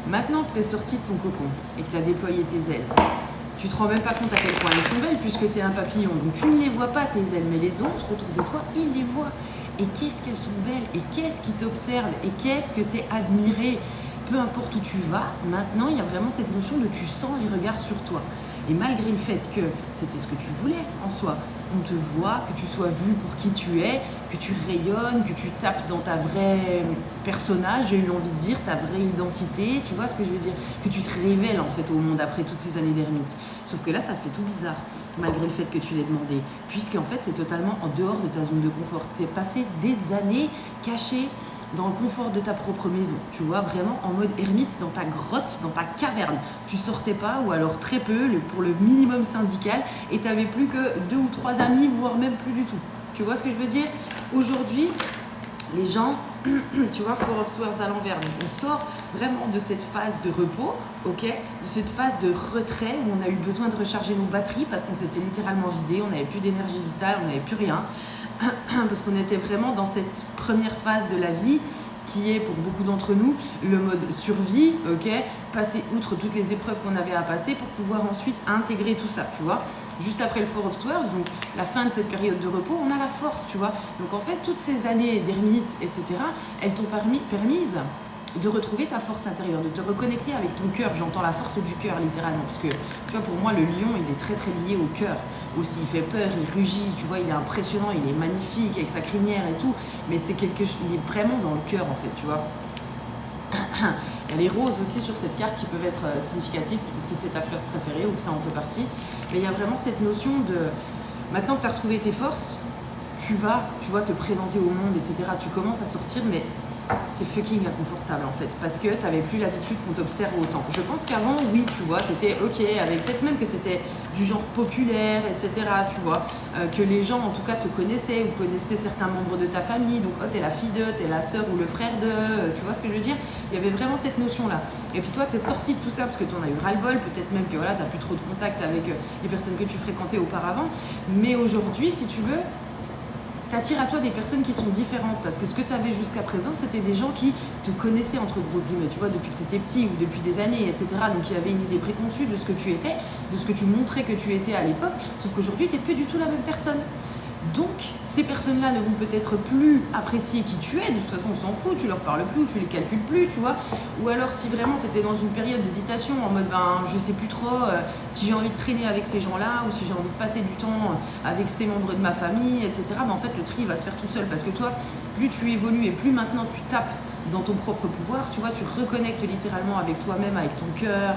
Maintenant que tu es sorti de ton cocon et que tu as déployé tes ailes, tu te rends même pas compte à quel point elles sont belles puisque tu es un papillon. Donc tu ne les vois pas tes ailes, mais les autres autour de toi, ils les voient. Et qu'est-ce qu'elles sont belles, et qu'est-ce qui t'observe, et qu'est-ce que tu es admiré. Peu importe où tu vas, maintenant il y a vraiment cette notion de tu sens les regards sur toi. Et malgré le fait que c'était ce que tu voulais en soi, qu'on te voit, que tu sois vu pour qui tu es, que tu rayonnes, que tu tapes dans ta vraie personnage, j'ai eu envie de dire, ta vraie identité, tu vois ce que je veux dire, que tu te révèles en fait au monde après toutes ces années d'ermite. Sauf que là, ça te fait tout bizarre, malgré le fait que tu l'aies demandé, puisque en fait, c'est totalement en dehors de ta zone de confort. Tu es passé des années caché dans le confort de ta propre maison, tu vois, vraiment en mode ermite, dans ta grotte, dans ta caverne. Tu sortais pas, ou alors très peu, pour le minimum syndical, et tu n'avais plus que 2 ou 3 amis, voire même plus du tout. Tu vois ce que je veux dire? Aujourd'hui, les gens, tu vois, Four of Swords à l'envers. Donc on sort vraiment de cette phase de repos, ok, de cette phase de retrait où on a eu besoin de recharger nos batteries parce qu'on s'était littéralement vidé, on n'avait plus d'énergie vitale, on n'avait plus rien, parce qu'on était vraiment dans cette première phase de la vie qui est pour beaucoup d'entre nous le mode survie, ok, passer outre toutes les épreuves qu'on avait à passer pour pouvoir ensuite intégrer tout ça, tu vois. Juste après le Four of Swords, donc la fin de cette période de repos, on a la force, tu vois. Donc en fait, toutes ces années d'ermite, etc., elles t'ont permise de retrouver ta force intérieure, de te reconnecter avec ton cœur. J'entends la force du cœur littéralement, parce que tu vois, pour moi, le lion, il est très très lié au cœur. Aussi, il fait peur, il rugit, tu vois, il est impressionnant, il est magnifique avec sa crinière et tout, mais c'est quelque chose, il est vraiment dans le cœur en fait, tu vois. Il y a les roses aussi sur cette carte qui peuvent être significatives, peut-être que c'est ta fleur préférée ou que ça en fait partie, mais il y a vraiment cette notion de, maintenant que tu as retrouvé tes forces, tu vois, te présenter au monde, etc. Tu commences à sortir, mais c'est fucking inconfortable en fait, parce que tu n'avais plus l'habitude qu'on t'observe autant. Je pense qu'avant, oui, tu vois, tu étais ok, avec peut-être même que tu étais du genre populaire, etc., tu vois, que les gens en tout cas te connaissaient ou connaissaient certains membres de ta famille, donc oh, t'es la fille de, t'es la sœur ou le frère de, tu vois ce que je veux dire. Il y avait vraiment cette notion-là. Et puis toi, t'es sorti de tout ça parce que tu en as eu ras-le-bol, peut-être même que voilà, t'as plus trop de contact avec les personnes que tu fréquentais auparavant, mais aujourd'hui, si tu veux, t'attires à toi des personnes qui sont différentes parce que ce que tu avais jusqu'à présent, c'était des gens qui te connaissaient entre grosses guillemets, tu vois, depuis que tu étais petit ou depuis des années, etc. Donc il y avait une idée préconçue de ce que tu étais, de ce que tu montrais que tu étais à l'époque, sauf qu'aujourd'hui, tu n'es plus du tout la même personne. Donc, ces personnes-là ne vont peut-être plus apprécier qui tu es, de toute façon on s'en fout, tu leur parles plus, tu les calcules plus, tu vois. Ou alors si vraiment tu étais dans une période d'hésitation, en mode je sais plus trop si j'ai envie de traîner avec ces gens-là, ou si j'ai envie de passer du temps avec ces membres de ma famille, etc. En fait le tri va se faire tout seul, parce que toi, plus tu évolues et plus maintenant tu tapes dans ton propre pouvoir, tu vois, tu reconnectes littéralement avec toi-même, avec ton cœur,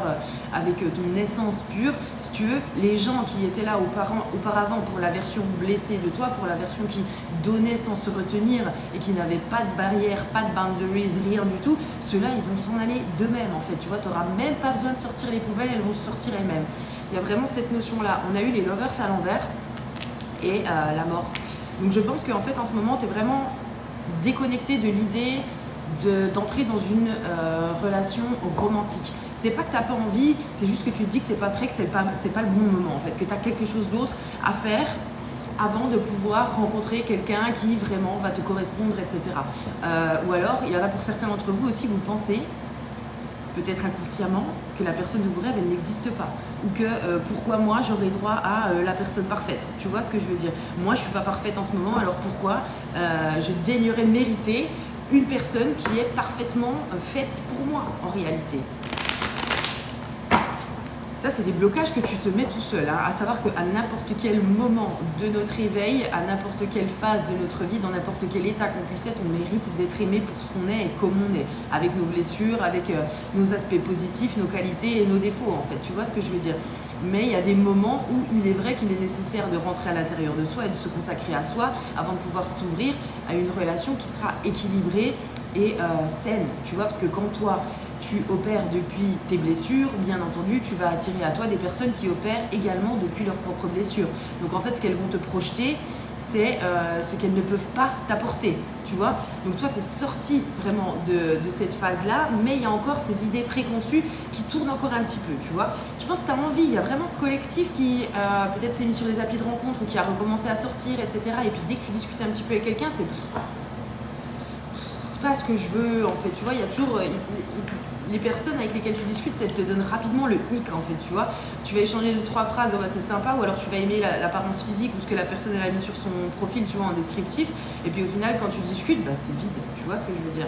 avec ton essence pure. Si tu veux, les gens qui étaient là auparavant pour la version blessée de toi, pour la version qui donnait sans se retenir et qui n'avait pas de barrière, pas de boundaries, rien du tout, ceux-là, ils vont s'en aller d'eux-mêmes en fait. Tu vois, tu n'auras même pas besoin de sortir les poubelles, elles vont se sortir elles-mêmes. Il y a vraiment cette notion-là. On a eu les lovers à l'envers et la mort. Donc je pense qu'en fait, en ce moment, tu es vraiment déconnecté de l'idée d'entrer dans une relation romantique. C'est pas que t'as pas envie, c'est juste que tu te dis que t'es pas prêt, que c'est pas le bon moment en fait, que tu as quelque chose d'autre à faire avant de pouvoir rencontrer quelqu'un qui vraiment va te correspondre, etc. Ou alors, il y en a pour certains d'entre vous aussi, vous pensez, peut-être inconsciemment, que la personne de vos rêves, elle n'existe pas. Ou que pourquoi moi, j'aurais droit à la personne parfaite. Tu vois ce que je veux dire? Moi, je suis pas parfaite en ce moment, alors pourquoi je daignerais mériter une personne qui est parfaitement faite pour moi, en réalité. Ça, c'est des blocages que tu te mets tout seul, hein, à savoir qu'à n'importe quel moment de notre éveil, à n'importe quelle phase de notre vie, dans n'importe quel état qu'on puisse être, on mérite d'être aimé pour ce qu'on est et comme on est, avec nos blessures, avec nos aspects positifs, nos qualités et nos défauts, en fait. Tu vois ce que je veux dire? Mais il y a des moments où il est vrai qu'il est nécessaire de rentrer à l'intérieur de soi et de se consacrer à soi avant de pouvoir s'ouvrir à une relation qui sera équilibrée et saine, tu vois, parce que quand toi tu opères depuis tes blessures, bien entendu, tu vas attirer à toi des personnes qui opèrent également depuis leurs propres blessures. Donc en fait, ce qu'elles vont te projeter, c'est ce qu'elles ne peuvent pas t'apporter, tu vois. Donc toi, tu es sorti vraiment de cette phase-là, mais il y a encore ces idées préconçues qui tournent encore un petit peu, tu vois. Je pense que tu as envie, il y a vraiment ce collectif qui peut-être s'est mis sur les applis de rencontre ou qui a recommencé à sortir, etc. Et puis dès que tu discutes un petit peu avec quelqu'un, c'est pas ce que je veux, en fait, tu vois, il y a toujours... les personnes avec lesquelles tu discutes, elles te donnent rapidement le hic en fait, tu vois. Tu vas échanger 2-3 phrases, oh, bah, c'est sympa, ou alors tu vas aimer l'apparence physique ou ce que la personne elle a mis sur son profil, tu vois, en descriptif. Et puis au final, quand tu discutes, bah, c'est vide, tu vois ce que je veux dire.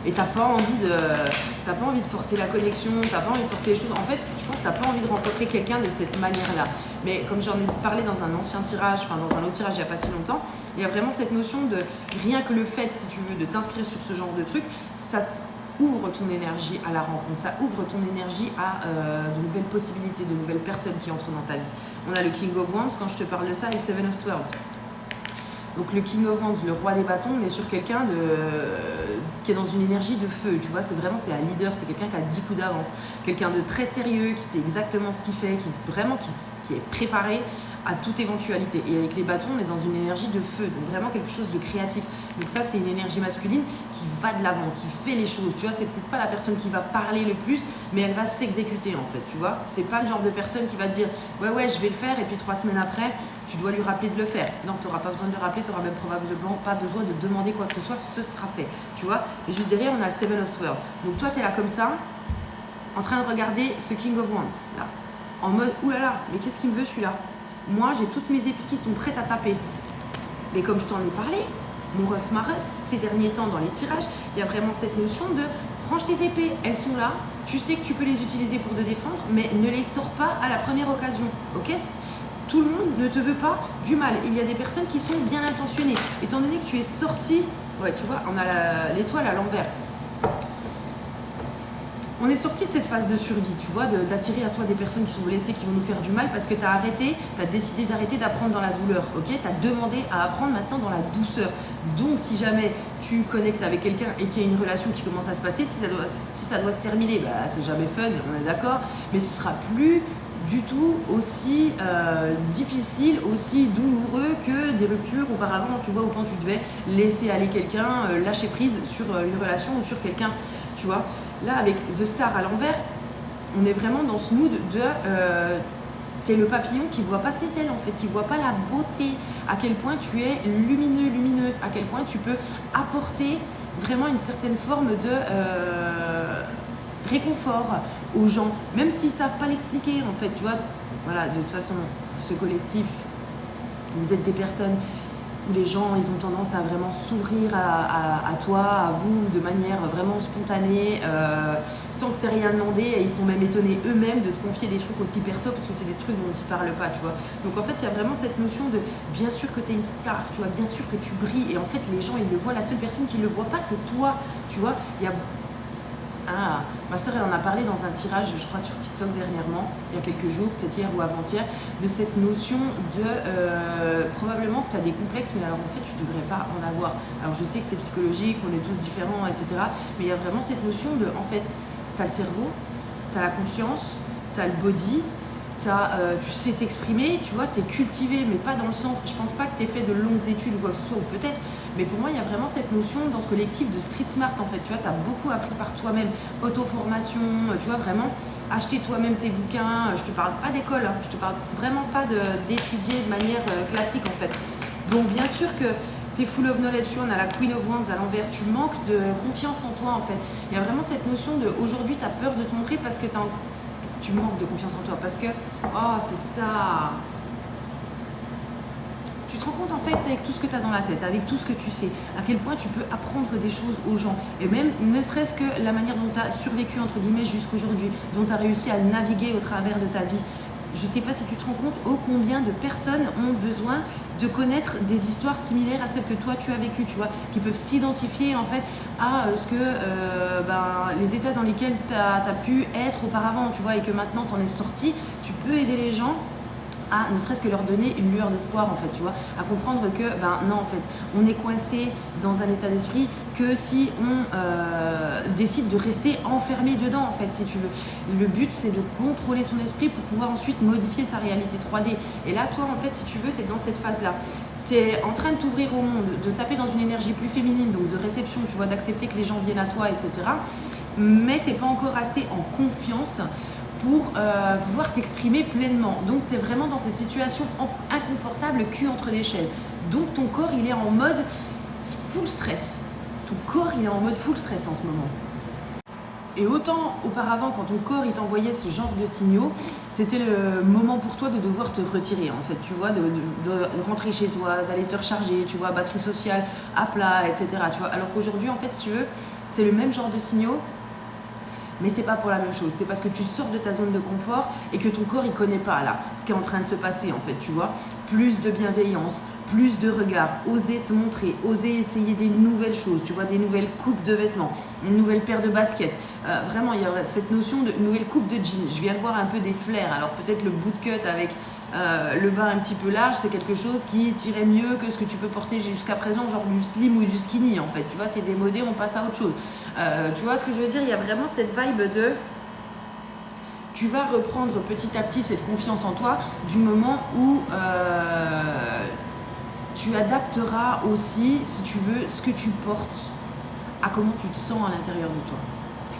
Et t'as pas envie de forcer la connexion, t'as pas envie de forcer les choses. En fait, je pense que t'as pas envie de rencontrer quelqu'un de cette manière-là. Mais comme j'en ai parlé dans un ancien tirage, enfin dans un autre tirage il n'y a pas si longtemps, il y a vraiment cette notion de rien que le fait, si tu veux, de t'inscrire sur ce genre de truc, ça ouvre ton énergie à la rencontre, ça ouvre ton énergie à de nouvelles possibilités, de nouvelles personnes qui entrent dans ta vie. On a le King of Wands quand je te parle de ça et Seven of Swords. Donc le King of Wands, le roi des bâtons, on est sur quelqu'un qui est dans une énergie de feu, tu vois, c'est un leader, c'est quelqu'un qui a 10 coups d'avance, quelqu'un de très sérieux, qui sait exactement ce qu'il fait, qui est préparé à toute éventualité. Et avec les bâtons, on est dans une énergie de feu, donc vraiment quelque chose de créatif. Donc ça, c'est une énergie masculine qui va de l'avant, qui fait les choses, tu vois, c'est peut-être pas la personne qui va parler le plus, mais elle va s'exécuter en fait, tu vois. C'est pas le genre de personne qui va te dire ouais, je vais le faire, et puis 3 semaines après, tu dois lui rappeler de le faire. Non, tu n'auras pas besoin de le rappeler, tu n'auras même probablement pas besoin de demander quoi que ce soit, ce sera fait, tu vois. Et juste derrière, on a le Seven of Swords. Donc toi, tu es là comme ça, en train de regarder ce King of Wands, là, en mode oulala, mais qu'est-ce qu'il me veut celui-là? Moi, j'ai toutes mes épées qui sont prêtes à taper. Mais comme je t'en ai parlé, mon ref Maris, ces derniers temps dans les tirages, il y a vraiment cette notion de range tes épées, elles sont là, tu sais que tu peux les utiliser pour te défendre, mais ne les sors pas à la première occasion, ok? Tout le monde ne te veut pas du mal. Il y a des personnes qui sont bien intentionnées. Étant donné que tu es sorti, ouais, tu vois, on a l'étoile à l'envers. On est sorti de cette phase de survie, tu vois, d'attirer à soi des personnes qui sont blessées, qui vont nous faire du mal parce que tu as décidé d'arrêter d'apprendre dans la douleur, ok? Tu as demandé à apprendre maintenant dans la douceur. Donc, si jamais tu connectes avec quelqu'un et qu'il y a une relation qui commence à se passer, si ça doit se terminer, bah, c'est jamais fun, on est d'accord, mais ce sera plus du tout aussi difficile, aussi douloureux que des ruptures auparavant, tu vois, ou quand tu devais laisser aller quelqu'un, lâcher prise sur une relation ou sur quelqu'un, tu vois. Là, avec The Star à l'envers, on est vraiment dans ce mood de t'es le papillon qui voit pas ses ailes en fait, qui voit pas la beauté, à quel point tu es lumineux, lumineuse, à quel point tu peux apporter vraiment une certaine forme de réconfort aux gens, même s'ils savent pas l'expliquer en fait, tu vois. Voilà, de toute façon, ce collectif, vous êtes des personnes où les gens, ils ont tendance à vraiment s'ouvrir à toi, à vous, de manière vraiment spontanée, sans que tu aies rien demandé, et ils sont même étonnés eux-mêmes de te confier des trucs aussi perso, parce que c'est des trucs dont ils parlent pas, tu vois. Donc en fait, il y a vraiment cette notion de, bien sûr que tu es une star, tu vois, bien sûr que tu brilles, et en fait, les gens, ils le voient, la seule personne qui le voit pas, c'est toi, tu vois. Il y a ma soeur, elle en a parlé dans un tirage, je crois, sur TikTok dernièrement, il y a quelques jours, peut-être hier ou avant-hier, de cette notion de probablement que tu as des complexes, mais alors en fait, tu ne devrais pas en avoir. Alors je sais que c'est psychologique, on est tous différents, etc. Mais il y a vraiment cette notion de, en fait, tu as le cerveau, tu as la conscience, tu as le body, tu sais t'exprimer, tu vois, tu es cultivé, mais pas dans le sens, je pense pas que tu aies fait de longues études ou quoi que ce soit, ou peut-être, mais pour moi, il y a vraiment cette notion dans ce collectif de street smart, en fait, tu vois, tu as beaucoup appris par toi-même, auto-formation, tu vois, vraiment, acheter toi-même tes bouquins, je te parle pas d'école, hein, je te parle vraiment pas d'étudier de manière classique, en fait. Donc, bien sûr que tu es full of knowledge, tu vois, on a la Queen of Wands à l'envers, tu manques de confiance en toi, en fait. Il y a vraiment cette notion de, aujourd'hui, tu as peur de te montrer parce que tu manques de confiance en toi, parce que, oh, c'est ça. Tu te rends compte en fait avec tout ce que tu as dans la tête, avec tout ce que tu sais, à quel point tu peux apprendre des choses aux gens. Et même ne serait-ce que la manière dont tu as survécu entre guillemets jusqu'aujourd'hui, dont tu as réussi à naviguer au travers de ta vie. Je ne sais pas si tu te rends compte ô combien de personnes ont besoin de connaître des histoires similaires à celles que toi tu as vécues, tu vois, qui peuvent s'identifier en fait à ce que les états dans lesquels tu as pu être auparavant, tu vois, et que maintenant tu en es sorti. Tu peux aider les gens à ne serait-ce que leur donner une lueur d'espoir en fait, tu vois, à comprendre que non, en fait, on est coincé dans un état d'esprit que si on décide de rester enfermé dedans en fait, si tu veux. Le but c'est de contrôler son esprit pour pouvoir ensuite modifier sa réalité 3D. Et là toi en fait, si tu veux, tu es dans cette phase là. Tu es en train de t'ouvrir au monde, de taper dans une énergie plus féminine, donc de réception, tu vois, d'accepter que les gens viennent à toi, etc. Mais tu n'es pas encore assez en confiance pour pouvoir t'exprimer pleinement. Donc tu es vraiment dans cette situation inconfortable, cul entre les chaises. Donc ton corps il est en mode full stress. Ton corps il est en mode full stress en ce moment. Et autant auparavant, quand ton corps il t'envoyait ce genre de signaux, c'était le moment pour toi de devoir te retirer en fait, tu vois, de rentrer chez toi, d'aller te recharger, tu vois, batterie sociale à plat, etc. Tu vois, alors qu'aujourd'hui, en fait, si tu veux, c'est le même genre de signaux, mais c'est pas pour la même chose. C'est parce que tu sors de ta zone de confort et que ton corps il connaît pas là ce qui est en train de se passer en fait, tu vois. Plus de bienveillance, plus de regard, oser te montrer, oser essayer des nouvelles choses, tu vois, des nouvelles coupes de vêtements, une nouvelle paire de baskets. Vraiment, il y a cette notion de nouvelle coupe de jeans. Je viens de voir un peu des flares. Alors peut-être le bootcut avec le bas un petit peu large, c'est quelque chose qui tirait mieux que ce que tu peux porter jusqu'à présent, genre du slim ou du skinny en fait. Tu vois, c'est démodé, on passe à autre chose. Tu vois ce que je veux dire? Il y a vraiment cette vibe de... Tu vas reprendre petit à petit cette confiance en toi du moment où tu adapteras aussi, si tu veux, ce que tu portes à comment tu te sens à l'intérieur de toi.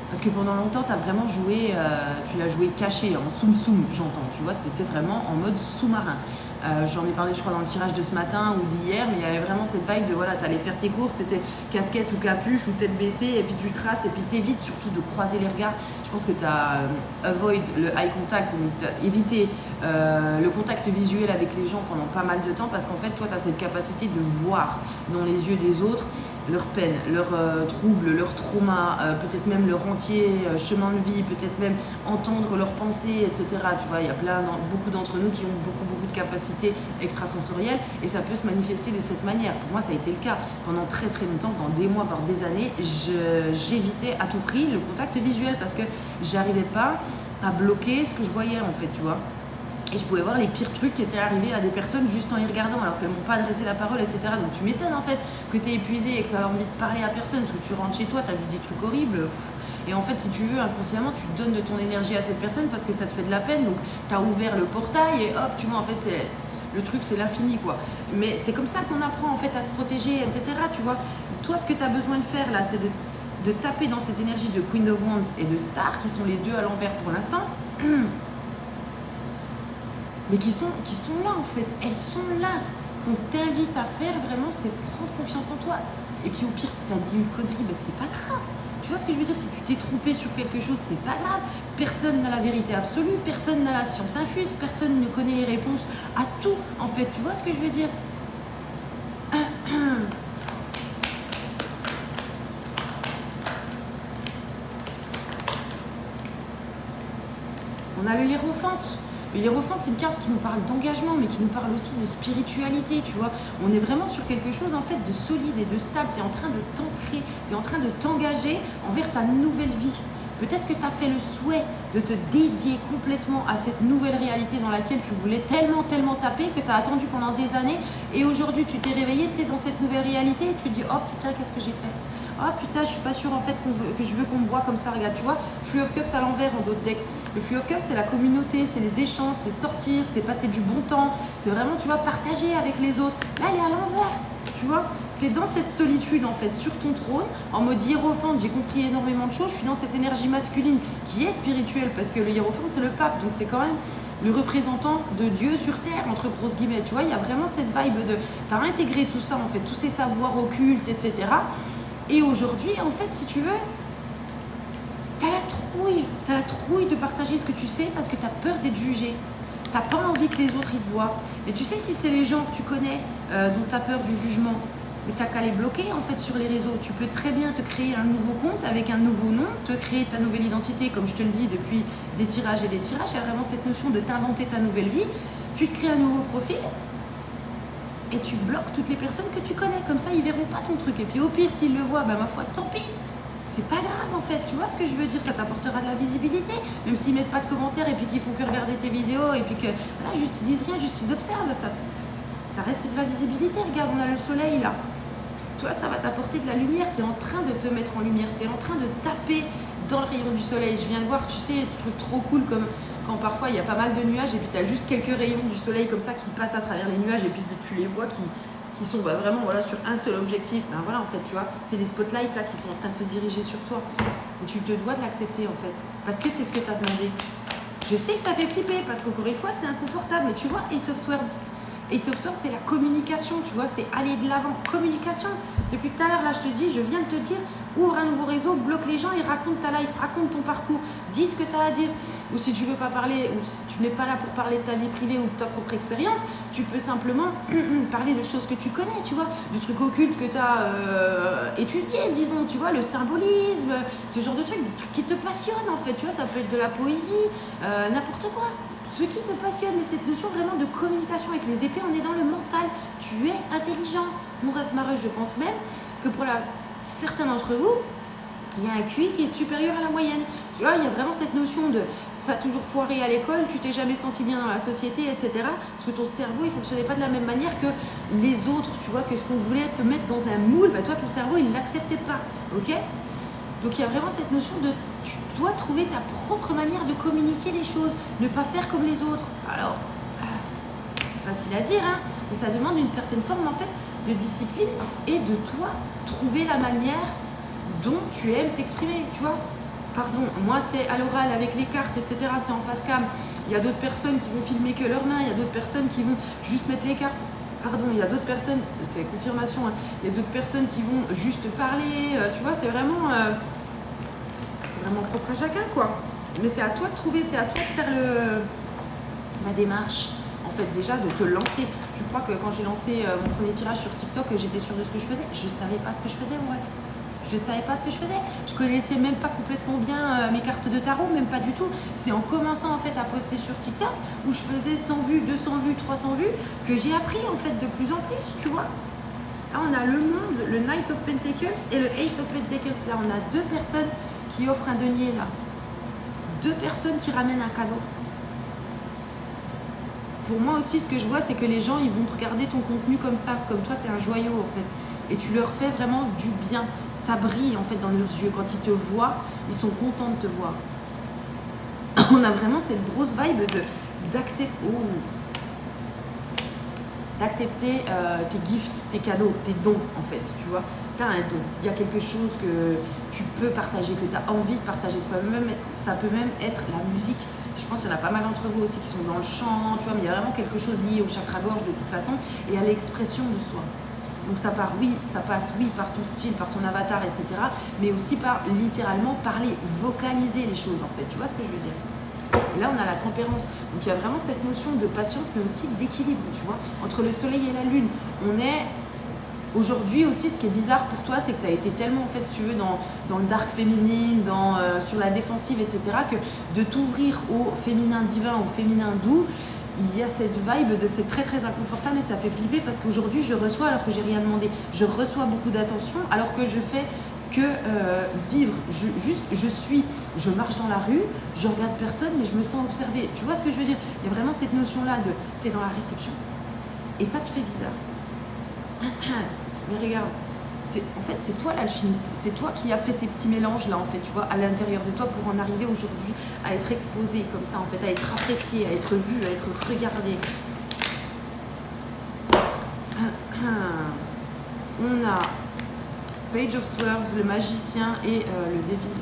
Parce que pendant longtemps, tu as vraiment joué, tu l'as joué caché, en soum-soum, j'entends, tu vois, tu étais vraiment en mode sous-marin. J'en ai parlé, je crois, dans le tirage de ce matin ou d'hier, mais il y avait vraiment cette vibe de, voilà, tu allais faire tes courses, c'était casquette ou capuche ou tête baissée, et puis tu traces, et puis t'évites surtout de croiser les regards. Je pense que tu as avoid le eye contact, donc tu as évité le contact visuel avec les gens pendant pas mal de temps, parce qu'en fait, toi, tu as cette capacité de voir dans les yeux des autres leurs peines, leurs troubles, leurs traumas, peut-être même leur entier chemin de vie, peut-être même entendre leurs pensées, etc. Tu vois, il y a beaucoup d'entre nous qui ont beaucoup de capacités extrasensorielles et ça peut se manifester de cette manière. Pour moi, ça a été le cas. Pendant très longtemps, pendant des mois, voire des années, j'évitais à tout prix le contact visuel parce que j'arrivais pas à bloquer ce que je voyais en fait, tu vois. Et je pouvais voir les pires trucs qui étaient arrivés à des personnes juste en les regardant alors qu'elles m'ont pas adressé la parole, etc. Donc tu m'étonnes en fait que tu es épuisé et que tu as envie de parler à personne parce que tu rentres chez toi, tu as vu des trucs horribles. Et en fait, si tu veux, inconsciemment, tu donnes de ton énergie à cette personne parce que ça te fait de la peine. Donc tu as ouvert le portail et hop, tu vois, en fait, le truc, c'est l'infini, quoi. Mais c'est comme ça qu'on apprend en fait à se protéger, etc. Tu vois, toi, ce que tu as besoin de faire là, c'est de taper dans cette énergie de Queen of Wands et de Star, qui sont les deux à l'envers pour l'instant. Mais qui sont là en fait, elles sont là. Ce qu'on t'invite à faire vraiment, c'est prendre confiance en toi. Et puis au pire, si tu as dit une connerie, ben, c'est pas grave. Tu vois ce que je veux dire? Si tu t'es trompé sur quelque chose, c'est pas grave. Personne n'a la vérité absolue, personne n'a la science infuse, personne ne connaît les réponses à tout en fait. Tu vois ce que je veux dire? On a le hiérophante. Le hiérophante, c'est une carte qui nous parle d'engagement, mais qui nous parle aussi de spiritualité, tu vois. On est vraiment sur quelque chose, en fait, de solide et de stable. Tu es en train de t'ancrer, tu es en train de t'engager envers ta nouvelle vie. Peut-être que tu as fait le souhait de te dédier complètement à cette nouvelle réalité dans laquelle tu voulais tellement taper que tu as attendu pendant des années et aujourd'hui tu t'es réveillé, tu es dans cette nouvelle réalité et tu te dis oh putain, qu'est-ce que j'ai fait? Oh putain, je suis pas sûre en fait que je veux qu'on me voit comme ça, regarde, tu vois, Flux of Cups à l'envers en d'autres decks. Le Flux of Cups, c'est la communauté, c'est les échanges, c'est sortir, c'est passer du bon temps, c'est vraiment, tu vois, partager avec les autres. Là, elle est à l'envers, tu vois. Tu es dans cette solitude en fait sur ton trône, en mode hiérophante, j'ai compris énormément de choses, je suis dans cette énergie masculine qui est spirituelle parce que le hiérophante c'est le pape, donc c'est quand même le représentant de Dieu sur terre, entre grosses guillemets, tu vois, il y a vraiment cette vibe de, tu as intégré tout ça en fait, tous ces savoirs occultes, etc. Et aujourd'hui en fait, si tu veux, tu as la trouille de partager ce que tu sais parce que tu as peur d'être jugé. T'as pas envie que les autres ils te voient. Mais tu sais, si c'est les gens que tu connais dont tu as peur du jugement, mais tu n'as qu'à les bloquer en fait sur les réseaux. Tu peux très bien te créer un nouveau compte avec un nouveau nom, te créer ta nouvelle identité, comme je te le dis depuis des tirages et des tirages. Il y a vraiment cette notion de t'inventer ta nouvelle vie. Tu te crées un nouveau profil et tu bloques toutes les personnes que tu connais. Comme ça, ils verront pas ton truc. Et puis au pire, s'ils le voient, bah, ma foi, tant pis. C'est pas grave en fait, tu vois ce que je veux dire, ça t'apportera de la visibilité, même s'ils mettent pas de commentaires et puis qu'ils font que regarder tes vidéos et puis que là, juste ils disent rien, juste ils observent, ça reste de la visibilité. Regarde, on a le soleil là. Toi, ça va t'apporter de la lumière, tu es en train de te mettre en lumière, tu es en train de taper dans le rayon du soleil. Je viens de voir, tu sais, ce truc trop cool comme quand parfois il y a pas mal de nuages et puis tu as juste quelques rayons du soleil comme ça qui passent à travers les nuages et puis tu les vois qui sont vraiment voilà, sur un seul objectif. Ben voilà, en fait, tu vois, c'est les spotlights là qui sont en train de se diriger sur toi. Et tu te dois de l'accepter en fait, parce que c'est ce que tu as demandé. Je sais que ça fait flipper parce qu'encore une fois, c'est inconfortable, mais tu vois, Ace of Swords. Ace of Swords, c'est la communication, tu vois, c'est aller de l'avant. Communication. Depuis tout à l'heure, là, je te dis, je viens de te dire, Ouvre un nouveau réseau, bloque les gens et raconte ta life, raconte ton parcours, dis ce que tu as à dire. Ou si tu veux pas parler, ou si tu n'es pas là pour parler de ta vie privée ou de ta propre expérience, tu peux simplement parler de choses que tu connais, tu vois, du truc occulte que tu as étudié, disons, tu vois, le symbolisme, ce genre de trucs, des trucs qui te passionnent en fait, tu vois, ça peut être de la poésie, n'importe quoi. Ce qui te passionne, mais cette notion vraiment de communication avec les épées, on est dans le mental, tu es intelligent. Mon rêve, ma rêve, je pense même que pour certains d'entre vous, il y a un QI qui est supérieur à la moyenne. Tu vois, il y a vraiment cette notion de ça a toujours foiré à l'école, tu t'es jamais senti bien dans la société, etc. Parce que ton cerveau, il ne fonctionnait pas de la même manière que les autres. Tu vois, que ce qu'on voulait te mettre dans un moule, bah toi, ton cerveau, il ne l'acceptait pas. Ok ? Donc il y a vraiment cette notion de tu dois trouver ta propre manière de communiquer les choses, ne pas faire comme les autres. Alors, facile à dire, hein, mais ça demande une certaine forme en fait de discipline et de toi trouver la manière dont tu aimes t'exprimer, tu vois. Pardon, moi c'est à l'oral avec les cartes, etc. C'est en face cam. Il y a d'autres personnes qui vont filmer que leurs mains, il y a d'autres personnes qui vont juste mettre les cartes. Pardon, il y a d'autres personnes, c'est confirmation, hein, il y a d'autres personnes qui vont juste parler, tu vois, c'est vraiment propre à chacun, quoi. Mais c'est à toi de trouver, c'est à toi de faire la démarche, en fait, déjà de te lancer. Tu crois que quand j'ai lancé mon premier tirage sur TikTok, j'étais sûre de ce que je faisais? Je savais pas ce que je faisais, mon rêve. Je savais pas ce que je faisais. Je connaissais même pas complètement bien mes cartes de tarot, même pas du tout. C'est en commençant en fait à poster sur TikTok où je faisais 100 vues, 200 vues, 300 vues que j'ai appris en fait de plus en plus, tu vois. Là, on a le monde, le Knight of Pentacles et le Ace of Pentacles. Là, on a deux personnes qui offrent un denier, là. Deux personnes qui ramènent un cadeau. Pour moi aussi, ce que je vois, c'est que les gens, ils vont regarder ton contenu comme ça, comme toi, tu es un joyau, en fait. Et tu leur fais vraiment du bien. Ça brille, en fait, dans leurs yeux. Quand ils te voient, ils sont contents de te voir. On a vraiment cette grosse vibe d'accepter tes gifts, tes cadeaux, tes dons, en fait, tu vois. Tu as un don. Il y a quelque chose que tu peux partager, que tu as envie de partager. Ça peut même être la musique. Je pense qu'il y en a pas mal d'entre vous aussi qui sont dans le chant, tu vois, mais il y a vraiment quelque chose lié au chakra-gorge de toute façon et à l'expression de soi. Donc ça passe par ton style, par ton avatar, etc. Mais aussi par littéralement parler, vocaliser les choses en fait. Tu vois ce que je veux dire? Et là, on a la tempérance. Donc il y a vraiment cette notion de patience, mais aussi d'équilibre, tu vois, entre le soleil et la lune. On est aujourd'hui aussi, ce qui est bizarre pour toi, c'est que tu as été tellement, en fait, si tu veux, dans le dark féminine, sur la défensive, etc., que de t'ouvrir au féminin divin, au féminin doux, il y a cette vibe de c'est très très inconfortable et ça fait flipper parce qu'aujourd'hui je reçois alors que j'ai rien demandé. Je reçois beaucoup d'attention alors que je fais que vivre. Je marche dans la rue, je regarde personne mais je me sens observée. Tu vois ce que je veux dire? Il y a vraiment cette notion-là de t'es dans la réception et ça te fait bizarre. Mais regarde, en fait c'est toi l'alchimiste, c'est toi qui as fait ces petits mélanges là en fait, tu vois, à l'intérieur de toi pour en arriver aujourd'hui à être exposé comme ça en fait, à être apprécié, à être vu, à être regardé. On a Page of Swords, le magicien et le Devil.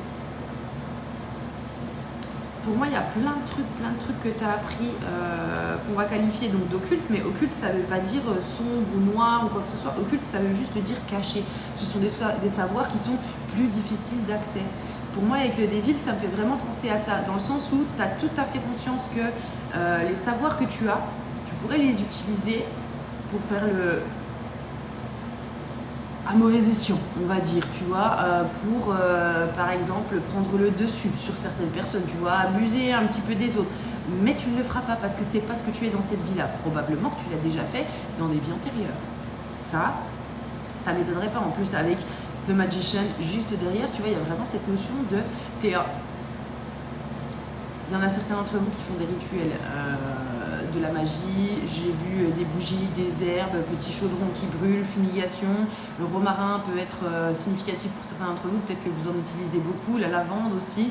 Pour moi, il y a plein de trucs que tu as appris qu'on va qualifier donc d'occulte, mais occulte, ça ne veut pas dire sombre ou noir ou quoi que ce soit. Occulte, ça veut juste dire caché. Ce sont des savoirs qui sont plus difficiles d'accès. Pour moi, avec le Devil, ça me fait vraiment penser à ça, dans le sens où tu as tout à fait conscience que les savoirs que tu as, tu pourrais les utiliser pour faire à mauvais escient, on va dire, tu vois, pour, par exemple, prendre le dessus sur certaines personnes, tu vois, abuser un petit peu des autres. Mais tu ne le feras pas parce que c'est pas ce que tu es dans cette vie-là. Probablement que tu l'as déjà fait dans des vies antérieures. Ça m'étonnerait pas. En plus, avec The Magician, juste derrière, tu vois, il y a vraiment cette notion de... Il y en a certains d'entre vous qui font des rituels de la magie. J'ai vu des bougies, des herbes, petits chaudrons qui brûlent, fumigation. Le romarin peut être significatif pour certains d'entre vous. Peut-être que vous en utilisez beaucoup. La lavande aussi.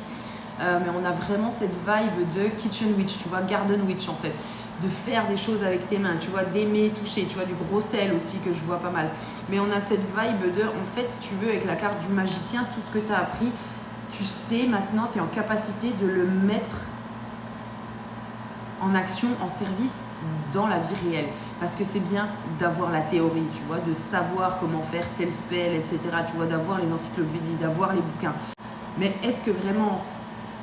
Mais on a vraiment cette vibe de kitchen witch, tu vois, garden witch en fait. De faire des choses avec tes mains, tu vois, d'aimer, toucher, tu vois, du gros sel aussi que je vois pas mal. Mais on a cette vibe de, en fait, si tu veux, avec la carte du magicien, tout ce que tu as appris, tu sais maintenant, tu es en capacité de le mettre en action, en service dans la vie réelle. Parce que c'est bien d'avoir la théorie, tu vois, de savoir comment faire tel spell, etc. Tu vois, d'avoir les encyclopédies, d'avoir les bouquins. Mais est-ce que vraiment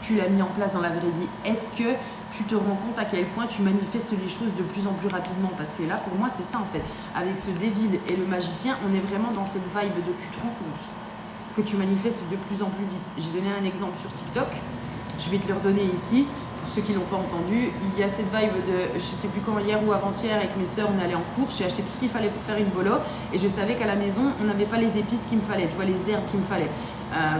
tu l'as mis en place dans la vraie vie? Est-ce que tu te rends compte à quel point tu manifestes les choses de plus en plus rapidement? Parce que là, pour moi, c'est ça en fait. Avec ce Devil et le magicien, on est vraiment dans cette vibe de tu te rends compte que tu manifestes de plus en plus vite. J'ai donné un exemple sur TikTok, je vais te le redonner ici. Pour ceux qui ne l'ont pas entendu, il y a cette vibe de, je sais plus quand, hier ou avant-hier, avec mes sœurs, on allait en cours, j'ai acheté tout ce qu'il fallait pour faire une bolo, et je savais qu'à la maison, on n'avait pas les épices qu'il me fallait, tu vois, les herbes qu'il me fallait,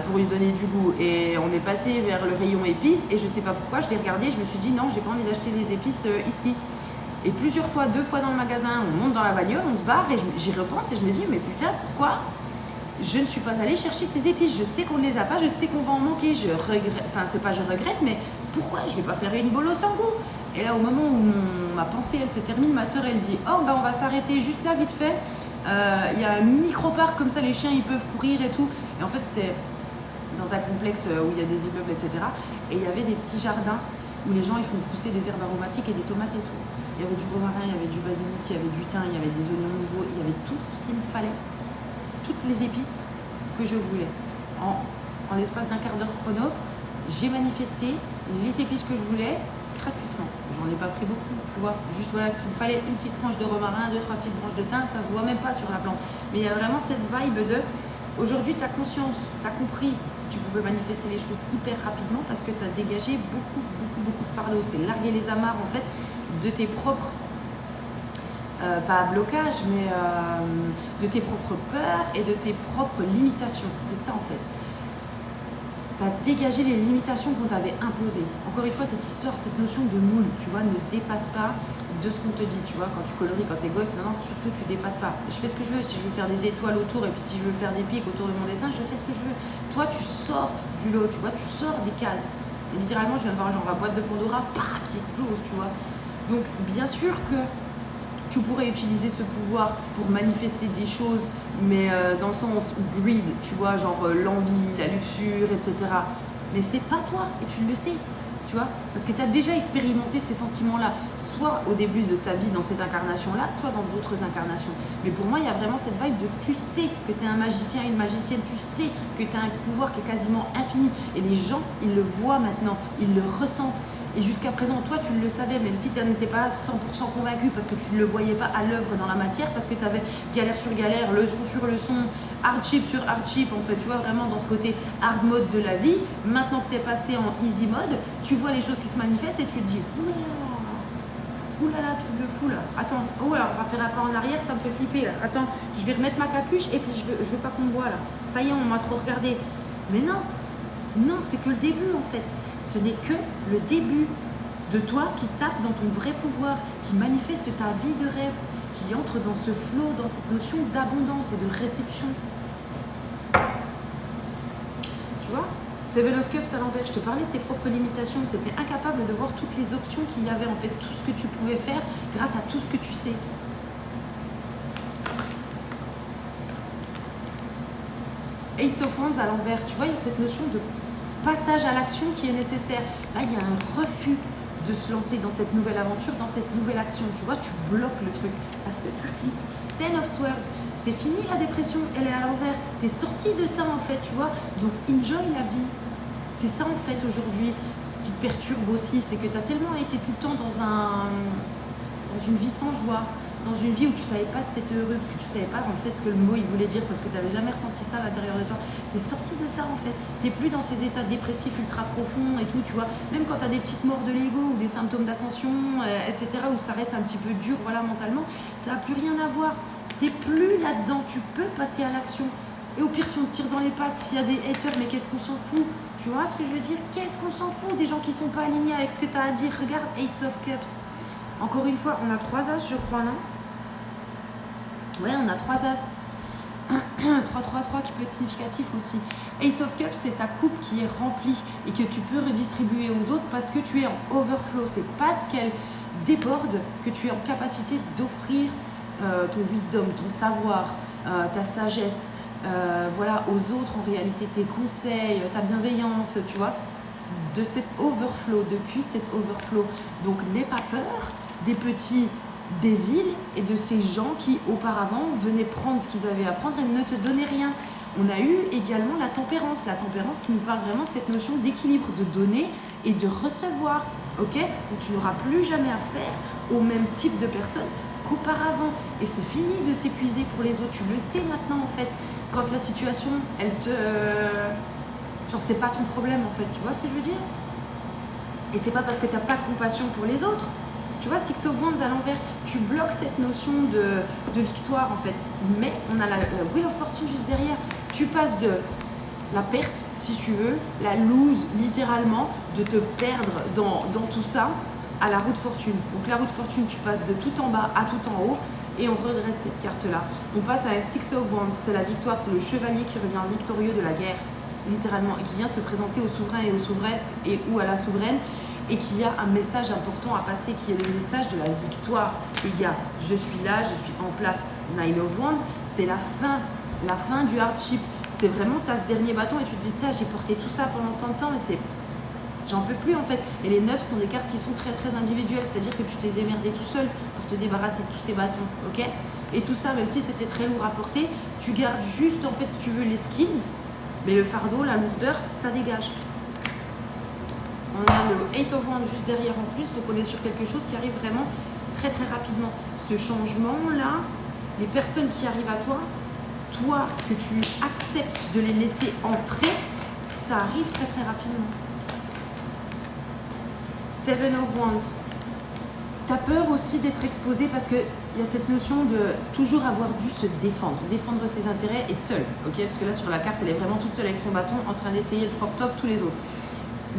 pour lui donner du goût. Et on est passé vers le rayon épices, et je sais pas pourquoi, je l'ai regardé, je me suis dit, non, j'ai pas envie d'acheter des épices ici. Et plusieurs fois, 2 fois dans le magasin, on monte dans la bagnole, on se barre, et j'y repense, et je me dis, mais putain, pourquoi je ne suis pas allée chercher ces épices? Je sais qu'on ne les a pas, je sais qu'on va en manquer, je regrette, enfin c'est pas je regrette, mais pourquoi je ne vais pas faire une bolo sans goût? Et là, au moment où ma pensée elle se termine, ma soeur elle dit, oh ben on va s'arrêter juste là vite fait, il y a un micro-parc comme ça, les chiens ils peuvent courir et tout. Et en fait c'était dans un complexe où il y a des immeubles, etc. Et il y avait des petits jardins où les gens ils font pousser des herbes aromatiques et des tomates et tout. Il y avait du romarin, il y avait du basilic, il y avait du thym, il y avait des oignons nouveaux, il y avait tout ce qu'il me fallait. Toutes les épices que je voulais. En l'espace d'un quart d'heure chrono, j'ai manifesté les épices que je voulais gratuitement. J'en ai pas pris beaucoup, tu vois. Juste voilà ce qu'il me fallait, une petite branche de romarin, 2-3 petites branches de thym, ça se voit même pas sur la plante. Mais il y a vraiment cette vibe de, aujourd'hui tu as conscience, tu as compris que tu pouvais manifester les choses hyper rapidement parce que tu as dégagé beaucoup de fardeau. C'est larguer les amarres en fait de tes propres pas blocage, mais de tes propres peurs et de tes propres limitations. C'est ça en fait. Tu as dégagé les limitations qu'on t'avait imposées. Encore une fois, cette histoire, cette notion de moule, tu vois, ne dépasse pas de ce qu'on te dit, tu vois, quand tu colories, quand t'es gosse, non, surtout tu dépasses pas. Je fais ce que je veux, si je veux faire des étoiles autour et puis si je veux faire des pics autour de mon dessin, je fais ce que je veux. Toi, tu sors du lot, tu vois, tu sors des cases. Et littéralement, je viens de voir genre la boîte de Pandora, qui explose, tu vois. Donc, bien sûr que tu pourrais utiliser ce pouvoir pour manifester des choses, mais dans le sens greed, tu vois, genre l'envie, la luxure, etc. Mais c'est pas toi, et tu le sais, tu vois, parce que tu as déjà expérimenté ces sentiments-là, soit au début de ta vie dans cette incarnation-là, soit dans d'autres incarnations. Mais pour moi, il y a vraiment cette vibe de tu sais que tu es un magicien, une magicienne, tu sais que tu as un pouvoir qui est quasiment infini. Et les gens, ils le voient maintenant, ils le ressentent. Et jusqu'à présent, toi, tu le savais, même si tu n'étais pas 100% convaincu, parce que tu ne le voyais pas à l'œuvre dans la matière, parce que tu avais galère sur galère, leçon sur leçon, hardship sur hardship, en fait, tu vois, vraiment dans ce côté hard mode de la vie. Maintenant que tu es passé en easy mode, tu vois les choses qui se manifestent et tu te dis, oulala, truc de fou là, attends, oh là, on va faire un pas en arrière, ça me fait flipper là, attends, je vais remettre ma capuche et puis je veux pas qu'on me voit là, ça y est, on m'a trop regardé. Mais non, c'est que le début en fait. Ce n'est que le début de toi qui tape dans ton vrai pouvoir, qui manifeste ta vie de rêve, qui entre dans ce flow, dans cette notion d'abondance et de réception. Tu vois, Seven of Cups à l'envers, je te parlais de tes propres limitations, tu étais incapable de voir toutes les options qu'il y avait, en fait, tout ce que tu pouvais faire grâce à tout ce que tu sais. Ace of Wands à l'envers, tu vois, il y a cette notion de passage à l'action qui est nécessaire. Là, il y a un refus de se lancer dans cette nouvelle aventure, dans cette nouvelle action. Tu vois, tu bloques le truc parce que tu flippes. Ten of Swords, c'est fini la dépression, elle est à l'envers. Tu es sorti de ça en fait, tu vois. Donc, enjoy la vie. C'est ça en fait aujourd'hui. Ce qui te perturbe aussi, c'est que tu as tellement été tout le temps dans une vie sans joie, dans une vie où tu savais pas si tu étais heureux, parce que tu savais pas en fait ce que le mot il voulait dire, parce que tu n'avais jamais ressenti ça à l'intérieur de toi. Tu es sorti de ça en fait. Tu n'es plus dans ces états dépressifs ultra profonds et tout, tu vois. Même quand tu as des petites morts de l'ego ou des symptômes d'ascension, etc., où ça reste un petit peu dur, voilà, mentalement, ça n'a plus rien à voir. Tu n'es plus là-dedans, tu peux passer à l'action. Et au pire, si on te tire dans les pattes, s'il y a des haters, mais qu'est-ce qu'on s'en fout? Tu vois ce que je veux dire? Qu'est-ce qu'on s'en fout des gens qui sont pas alignés avec ce que tu as à dire? Regarde Ace of Cups. Encore une fois, on a 3 as, je crois, non? Ouais, on a 3 as. 3-3-3 qui peut être significatif aussi. Ace of Cups, c'est ta coupe qui est remplie et que tu peux redistribuer aux autres parce que tu es en overflow. C'est parce qu'elle déborde que tu es en capacité d'offrir ton wisdom, ton savoir, ta sagesse, voilà, aux autres en réalité, tes conseils, ta bienveillance, tu vois. de cet overflow, depuis cet overflow. Donc n'aie pas peur des petits des villes et de ces gens qui auparavant venaient prendre ce qu'ils avaient à prendre et ne te donnaient rien. On a eu également la tempérance qui nous parle vraiment de cette notion d'équilibre, de donner et de recevoir. Ok, donc tu n'auras plus jamais affaire au même type de personnes qu'auparavant. Et c'est fini de s'épuiser pour les autres. Tu le sais maintenant en fait. Quand la situation, elle te... genre c'est pas ton problème en fait. Tu vois ce que je veux dire? Et c'est pas parce que tu n'as pas de compassion pour les autres. Tu vois, Six of Wands à l'envers, tu bloques cette notion de victoire en fait. Mais on a la Wheel of Fortune juste derrière. Tu passes de la perte, si tu veux, la lose littéralement, de te perdre dans tout ça, à la roue de fortune. Donc la roue de fortune, tu passes de tout en bas à tout en haut et on redresse cette carte-là. On passe à un Six of Wands, c'est la victoire, c'est le chevalier qui revient victorieux de la guerre, littéralement, et qui vient se présenter au souverain et au souverain et ou à la souveraine, et qui a un message important à passer, qui est le message de la victoire. Les gars, je suis là, je suis en place. Nine of Wands, c'est la fin du hardship. C'est vraiment, tu as ce dernier bâton et tu te dis, j'ai porté tout ça pendant tant de temps, mais c'est... J'en peux plus en fait. Et les 9 sont des cartes qui sont très très individuelles, c'est-à-dire que tu t'es démerdé tout seul pour te débarrasser de tous ces bâtons, ok? Et tout ça, même si c'était très lourd à porter, tu gardes juste en fait, si tu veux, les skills, mais le fardeau, la lourdeur, ça dégage. On a le 8 of Wands juste derrière en plus, donc on est sur quelque chose qui arrive vraiment très très rapidement. Ce changement-là, les personnes qui arrivent à toi, que tu acceptes de les laisser entrer, ça arrive très très rapidement. Seven of Wands. Tu as peur aussi d'être exposé parce qu'il y a cette notion de toujours avoir dû se défendre ses intérêts et seul, ok? Parce que là sur la carte, elle est vraiment toute seule avec son bâton en train d'essayer de fuck top tous les autres.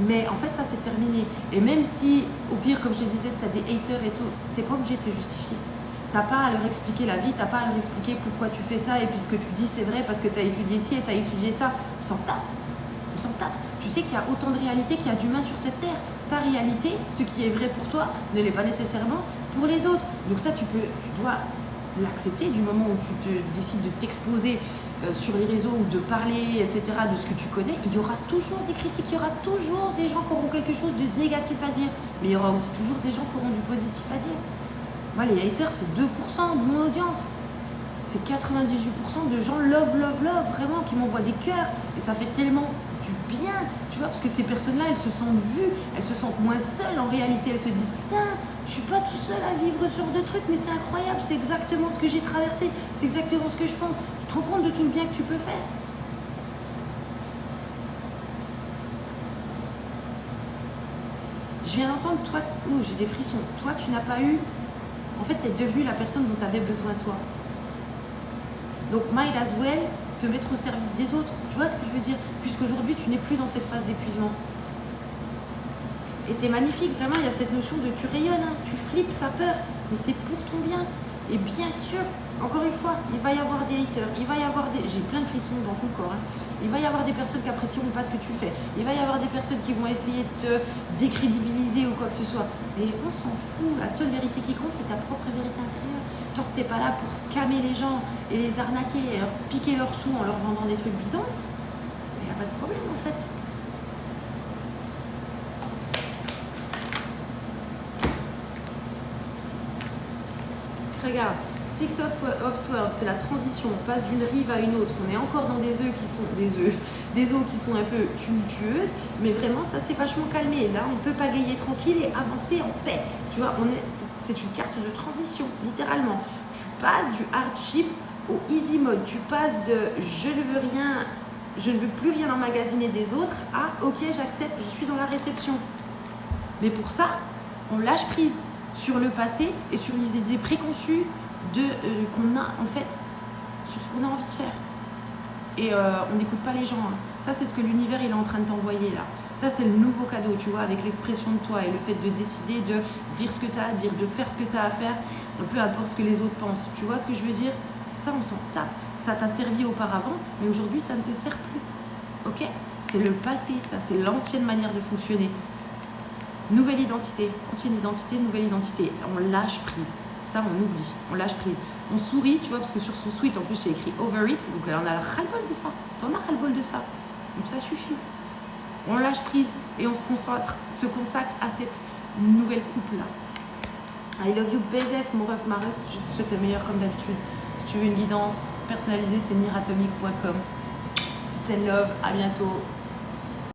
Mais en fait, ça c'est terminé. Et même si, au pire, comme je te disais, si tu as des haters et tout, tu n'es pas obligé de te justifier. Tu n'as pas à leur expliquer la vie, tu n'as pas à leur expliquer pourquoi tu fais ça et puis ce que tu dis c'est vrai parce que tu as étudié ci et tu as étudié ça. On s'en tape. On s'en tape. Tu sais qu'il y a autant de réalités qu'il y a d'humains sur cette terre. Ta réalité, ce qui est vrai pour toi, ne l'est pas nécessairement pour les autres. Donc ça, tu dois l'accepter du moment où tu décides de t'exposer sur les réseaux ou de parler, etc., de ce que tu connais. Il y aura toujours des critiques, il y aura toujours des gens qui auront quelque chose de négatif à dire. Mais il y aura aussi toujours des gens qui auront du positif à dire. Moi, les haters, c'est 2% de mon audience. C'est 98% de gens love, vraiment, qui m'envoient des cœurs. Et ça fait tellement du bien, tu vois, parce que ces personnes-là, elles se sentent vues, elles se sentent moins seules en réalité. Elles se disent, putain, je suis pas tout seul à vivre ce genre de truc, mais c'est incroyable, c'est exactement ce que j'ai traversé, c'est exactement ce que je pense. Tu te rends compte de tout le bien que tu peux faire? Je viens d'entendre, toi, j'ai des frissons. Toi, tu n'as pas eu... En fait, tu es devenue la personne dont tu avais besoin, toi. Donc, might as well te mettre au service des autres. Tu vois ce que je veux dire? Puisqu'aujourd'hui, tu n'es plus dans cette phase d'épuisement. Et tu es magnifique, vraiment, il y a cette notion de tu rayonnes, hein, tu flippes, tu as peur, mais c'est pour ton bien. Et bien sûr, encore une fois, il va y avoir des haters, il va y avoir des... J'ai plein de frissons dans tout le corps. Hein. Il va y avoir des personnes qui apprécieront pas ce que tu fais. Il va y avoir des personnes qui vont essayer de te décrédibiliser ou quoi que ce soit. Mais on s'en fout. La seule vérité qui compte, c'est ta propre vérité intérieure. Tant que tu n'es pas là pour scammer les gens et les arnaquer et leur piquer leurs sous en leur vendant des trucs bidons, il n'y a pas de problème en fait. Regarde, Six of Swords, c'est la transition, on passe d'une rive à une autre, on est encore dans des eaux qui sont un peu tumultueuses, mais vraiment ça s'est vachement calmé. Là, on peut pagayer tranquille et avancer en paix. Tu vois, c'est une carte de transition, littéralement. Tu passes du hardship au easy mode, tu passes de je ne veux plus rien emmagasiner des autres à ok, j'accepte, je suis dans la réception. Mais pour ça, on lâche prise sur le passé et sur les idées préconçues qu'on a en fait sur ce qu'on a envie de faire. Et on n'écoute pas les gens. Hein. Ça, c'est ce que l'univers il est en train de t'envoyer là. Ça, c'est le nouveau cadeau, tu vois, avec l'expression de toi et le fait de décider de dire ce que tu as à dire, de faire ce que tu as à faire, peu importe ce que les autres pensent. Tu vois ce que je veux dire? Ça, on s'en tape. Ça t'a servi auparavant, mais aujourd'hui, ça ne te sert plus. Ok? C'est le passé, ça. C'est l'ancienne manière de fonctionner. Nouvelle identité, ancienne identité, nouvelle identité. On lâche prise. Ça, on oublie. On lâche prise. On sourit, tu vois, parce que sur son suite, en plus, c'est écrit over it. Donc, elle en a ras-le-bol de ça. T'en as ras-le-bol de ça. Donc, ça suffit. On lâche prise et on se consacre à cette nouvelle couple-là. I love you, BZF, mon ref, ma ref, je te souhaite le meilleur comme d'habitude. Si tu veux une guidance personnalisée, c'est miratomique.com. Peace and love, à bientôt.